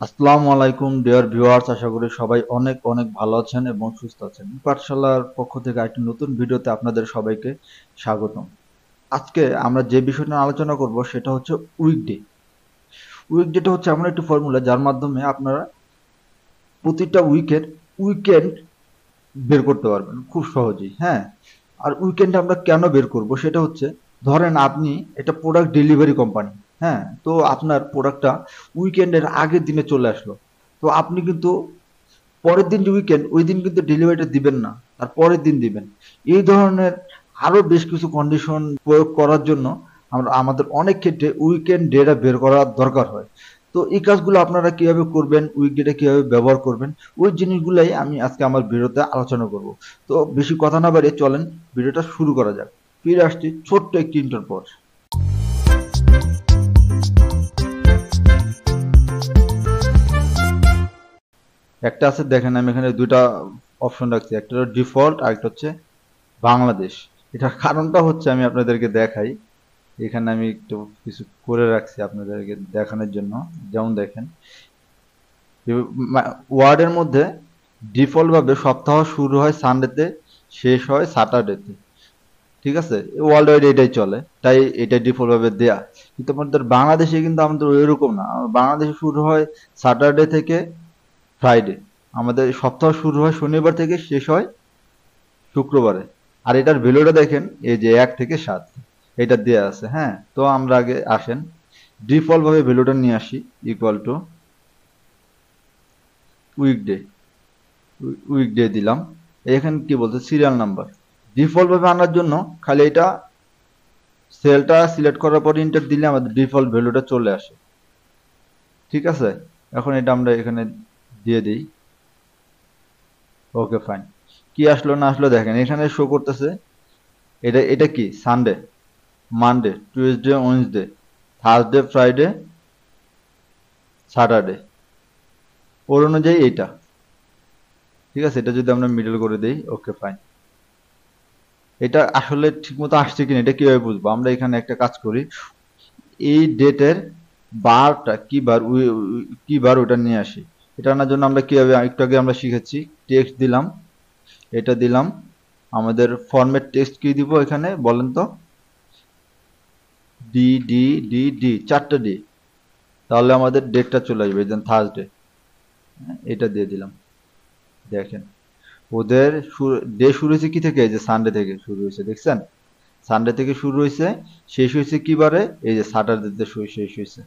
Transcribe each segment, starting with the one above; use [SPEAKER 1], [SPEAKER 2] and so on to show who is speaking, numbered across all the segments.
[SPEAKER 1] আসসালামু আলাইকুম dear viewers, আশা করি সবাই অনেক অনেক ভালো আছেন এবং সুস্থ আছেন। পাঠশালার পক্ষ থেকে একটি নতুন ভিডিওতে আপনাদের সবাইকে স্বাগতম। আজকে আমরা যে বিষয়টা নিয়ে আলোচনা করব সেটা হচ্ছে উইকডে। উইকডেটা হচ্ছে এমন একটি ফর্মুলা যার মাধ্যমে আপনারা প্রতিটা উইকেন্ড বের করতে পারবেন খুব সহজেই। হ্যাঁ, আর উইকেন্ড আমরা কেন বের করব সেটা হচ্ছে, ধরেন আপনি এটা প্রোডাক্ট ডেলিভারি কোম্পানি। হ্যাঁ, তো আপনার প্রোডাক্টটা উইকেন্ডের আগের দিনে চলে আসলো, তো আপনি কিন্তু পরের দিন যে উইকেন্ড ওই দিন কিন্তু ডেলিভারিটা দিবেন না, তার পরের দিন দিবেন। এই ধরনের আরো বেশ কিছু কন্ডিশন প্রয়োগ করার জন্য আমরা আমাদের অনেক ক্ষেত্রে উইকেন্ড ডেটা বের করার দরকার হয়। তো এই কাজগুলো আপনারা কিভাবে করবেন, উইকডেটা কিভাবে ব্যবহার করবেন, ওই জিনিসগুলাই আমি আজকে আমার ভিডিওতে আলোচনা করব। তো বেশি কথা না বাড়িয়ে চলেন ভিডিওটা শুরু করা যাক। ফিরে আসছি ছোট্ট একটি ইন্টার পর। একটা আছে, দেখেন আমি এখানে দুইটা অপশন রাখছি, একটা হচ্ছে ডিফল্ট আর একটা হচ্ছে বাংলাদেশ। এটার কারণটা হচ্ছে আমি আপনাদেরকে দেখাই। এখানে আমি একটু কিছু করে রাখছি আপনাদেরকে দেখানোর জন্য। যেমন দেখেন, ওয়ার্ডের মধ্যে ডিফল্ট ভাবে সপ্তাহ শুরু হয় সানডেতে, শেষ হয় স্যাটারডেতে। ঠিক আছে, ওয়ার্ল্ড ওয়াইড এটাই চলে, তাই এটা ডিফল্ট ভাবে দেয়া। কিন্তু আমাদের বাংলাদেশে কিন্তু আমাদের ওইরকম না। বাংলাদেশে শুরু হয় স্যাটারডে থেকে ফ্রাইডে। আমাদের সপ্তাহ শুরু হয় শনিবার থেকে, শেষ হয় শুক্রবারে। আর এটার ভ্যালুটা দেখেন, এই যে 1 থেকে 7 এটা দেয়া আছে। হ্যাঁ, তো আমরা আগে আসেন ডিফল্ট ভাবে ভ্যালুটা নিয়ে আসি, ইকুয়াল টু উইকডে। উইকডে দিলাম। এখানে কি বলছে, সিরিয়াল নাম্বার। ডিফল্ট ভাবে আনার জন্য খালি এটা সেলটা সিলেক্ট করার পর ইন্টার দিলে আমাদের ডিফল্ট ভ্যালুটা চলে আসে। ঠিক আছে, এখন এটা আমরা এখানে দিয়ে দিই। Okay fine. কি আসলো না আসলো দেখেন, এখানে শো করতেছে এটা এটা কি Sunday, Monday, Tuesday, Wednesday, Thursday, Friday, Saturday, ওর অনুযায়ী এইটা। ঠিক আছে, এটা যদি আমরা মিডল করে দিই, ওকে ফাইন। এটা আসলে ঠিকমতো আসছে কিনা এটা কিভাবে বুঝবো? আমরা এখানে একটা কাজ করি, এই ডেটের বারটা কি বার ওটা নিয়ে আসি। এটা আনার জন্য আমরা কিভাবে, একটু আগে আমরা শিখেছি, টেক্সট দিলাম, এটা দিলাম। আমাদের ফরম্যাট টেক্সট কি দিব এখানে বলেন তো? ডি ডি ডি ডি, 4টা ডি। তাহলে আমাদের ডেটটা চলে আসবে, যেন থার্সডে। এটা দিয়ে দিলাম। দেখেন ওদের ডে শুরু হয়েছে কি থেকে, এই যে সানডে থেকে শুরু হয়েছে, দেখছেন? সানডে থেকে শুরু হয়েছে, শেষ হয়েছে কি বারে, এই যে স্যাটারডেতে শেষ হয়েছে।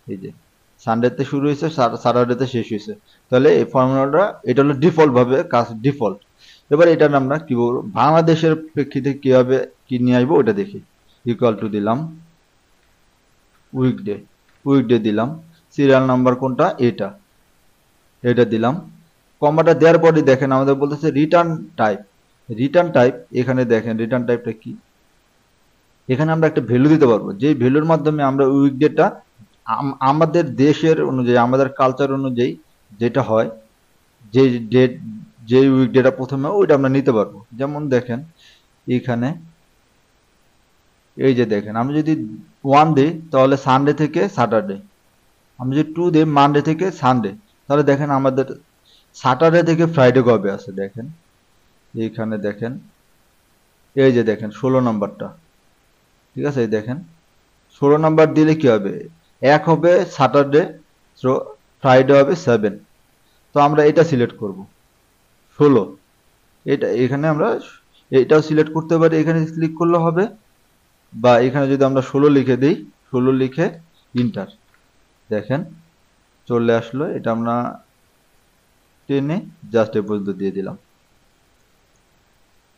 [SPEAKER 1] এই যে সানডেতে শুরু হয়েছে, স্যাটারডেতে শেষ হয়েছে। তাহলে এই ফর্মুলাটা, এটা হলো ডিফল্ট ভাবে কাজ, ডিফল্ট। এবার এটা আমরা কি বলবো, বাংলাদেশের প্রেক্ষিতে কিভাবে কি নিয়ে আসবো ওটা দেখি। ইকুয়াল টু দিলাম উইকডে, উইকডে দিলাম। সিরিয়াল নাম্বার কোনটা, এটা, এটা দিলাম। কমাটা দেওয়ার পরে দেখেন আমাদের বলতেছে রিটার্ন টাইপ। রিটার্ন টাইপ, এখানে দেখেন রিটার্ন টাইপটা কি। এখানে আমরা একটা ভ্যালু দিতে পারবো, যে ভ্যালুর মাধ্যমে আমরা উইকডেটা আমাদের দেশের অনুযায়ী, আমাদের কালচার অনুযায়ী যেটা হয়, যে ডেট, যে উইকডেটা প্রথমে ওইটা আমরা নিতে পারবো। যেমন দেখেন এখানে, এই যে দেখেন, আমি যদি 1 দিই তাহলে সানডে থেকে স্যাটারডে। আমি যদি 2 দিই মানডে থেকে সানডে। তাহলে দেখেন আমাদের স্যাটারডে থেকে ফ্রাইডে কবে আছে দেখেন, এইখানে দেখেন, এই যে দেখেন 16 নম্বরটা। ঠিক আছে, এই দেখেন 16 নাম্বার দিলে কি হবে, 1 হবে স্যাটারডে, তো ফ্রাইডে হবে 7। তো আমরা এটা সিলেক্ট করব 16। এটা এখানে আমরা এটাও সিলেক্ট করতে পারি, এখানে ক্লিক করলে হবে, বা এখানে যদি আমরা 16 লিখে দিই, 16 লিখে ইন্টার, দেখেন চলে আসলো। এটা আমরা টেনে জাস্ট এ পর্যন্ত দিয়ে দিলাম।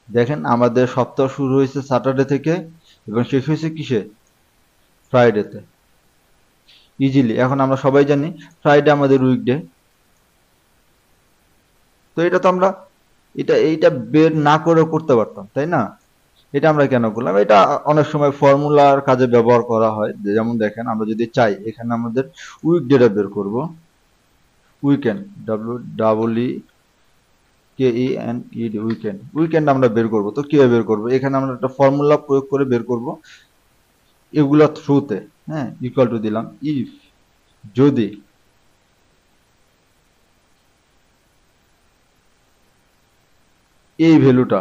[SPEAKER 1] দেখেন আমাদের সপ্তাহ শুরু হয়েছে স্যাটারডে থেকে এবং শেষ হয়েছে কিসে, ফ্রাইডেতে। ইজিলি এখন আমরা সবাই জানি ফ্রাইডে আমাদের উইকডে। তো এটা তো আমরা এইটা বের না করেও করতে পারতাম, তাই না? এটা আমরা কেন করলাম? এটা অনেক সময় ফর্মুলার কাজে ব্যবহার করা হয়। যেমন দেখেন, আমরা যদি চাই এখানে আমাদের উইকডেটা বের করব, উইকেন্ড, WEEKEND, উইকেন্ড, উইকেন্ড আমরা বের করব। তো কিভাবে বের করব? এখানে আমরা একটা ফর্মুলা প্রয়োগ করে বের করব এগুলা থ্রুতে। হ্যাঁ, ইকুয়াল টু দিলাম, ইফ, যদি এই ভ্যালুটা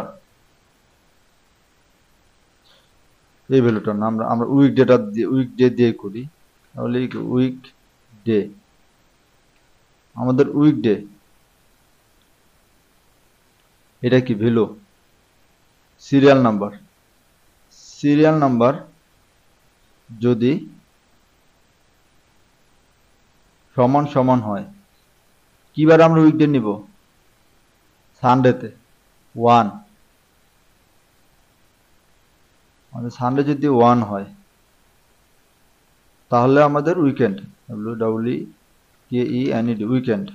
[SPEAKER 1] না আমরা উইকডে দিয়ে করি, তাহলে উইকডে, আমাদের উইকডে এটা কি ভ্যালু, সিরিয়াল নাম্বার যদি সমান হয়, কিবার আমরা উইকডে নিব, সানডেতে 1, আমাদের সানডে যদি 1 হয় তাহলে আমাদের উইকেন্ড, WEEKEND উইকেন্ড।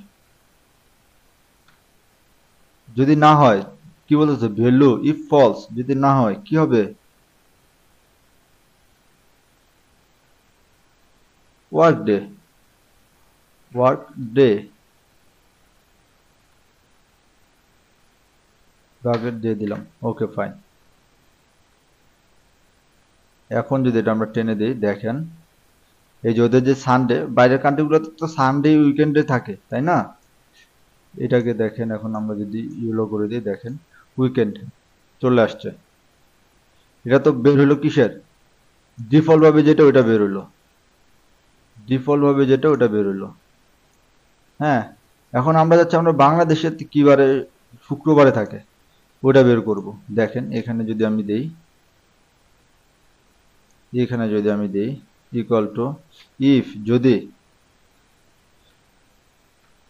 [SPEAKER 1] যদি না হয় কি বলতেছে, ভ্যালু ইফ ফলস, যদি না হয় কি হবে, ওয়ার্কডে ব্র্যাকেট দিয়ে দিলাম। Okay fine. এখন যদি এটা আমরা টেনে দিই, দেখেন এই যে ওদের যে সানডে, বাইরের কান্ট্রিগুলোতে তো সানডে উইকেন্ডে থাকে, তাই না? এটাকে দেখেন, এখন আমরা যদি ইউলো করে দিই, দেখেন উইকেন্ড চলে আসছে। এটা তো বের হলো কিসের, ডিফল্ট ভাবে যেটা ওটা বের হলো, হ্যাঁ। এখন আমরা যাচ্ছি, আমরা বাংলাদেশে কি বারে, শুক্রবারে থাকে, ওটা বের করব। দেখেন এখানে যদি আমি দেই, ইকুয়াল টু ইফ, যদি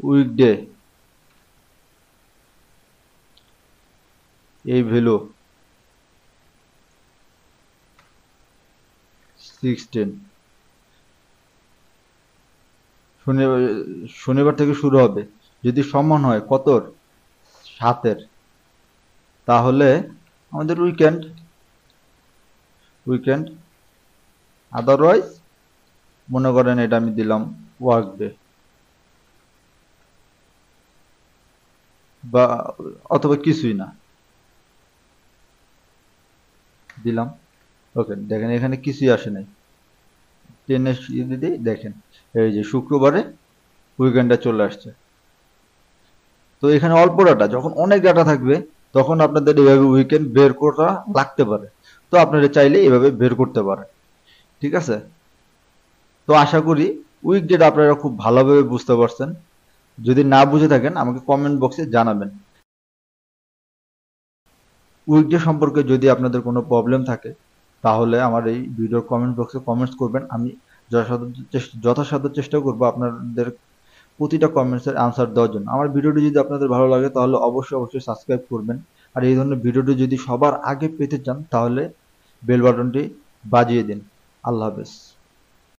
[SPEAKER 1] উইকডে এই ভ্যালু 16, শনিবার থেকে শুরু হবে, যদি সমান হয় কতর, 7-এর, তাহলে আমাদের উইকেন্ড। আদারওয়াইজ মনে করেন এটা আমি দিলাম ওয়ার্কডে, বা অথবা কিছুই না দিলাম। ওকে, দেখেন এখানে কিছুই আসে নাই, টেনে দিদি, দেখেন এই যে শুক্রবারে উইকেন্ডটা চলে আসছে। তো এখানে অল্প ডাটা, যখন অনেক ডাটা থাকবে তখন আপনাদের এভাবে উইকেন্ড বের করা লাগতে পারে, তো আপনারা চাইলে এভাবে বের করতে পারেন। ঠিক আছে, তো আশা করি উইকডেটা আপনারা খুব ভালোভাবে বুঝতে পারছেন। যদি না বুঝে থাকেন আমাকে কমেন্ট বক্সে জানাবেন। উইকডে সম্পর্কে যদি আপনাদের কোনো প্রবলেম থাকে তাহলে আমার এই ভিডিওর কমেন্ট বক্সে কমেন্টস করবেন, আমি যথাসাধ্য চেষ্টা করব আপনাদের প্রতিটা কমেন্টসের আনসার দেওয়ার জন্য। আমার ভিডিওটি যদি আপনাদের ভালো লাগে তাহলে অবশ্যই সাবস্ক্রাইব করবেন, আর এই ধরনের ভিডিওটি যদি সবার আগে পেতে চান তাহলে বেল বাটনটি বাজিয়ে দিন। আল্লাহ হাফেজ।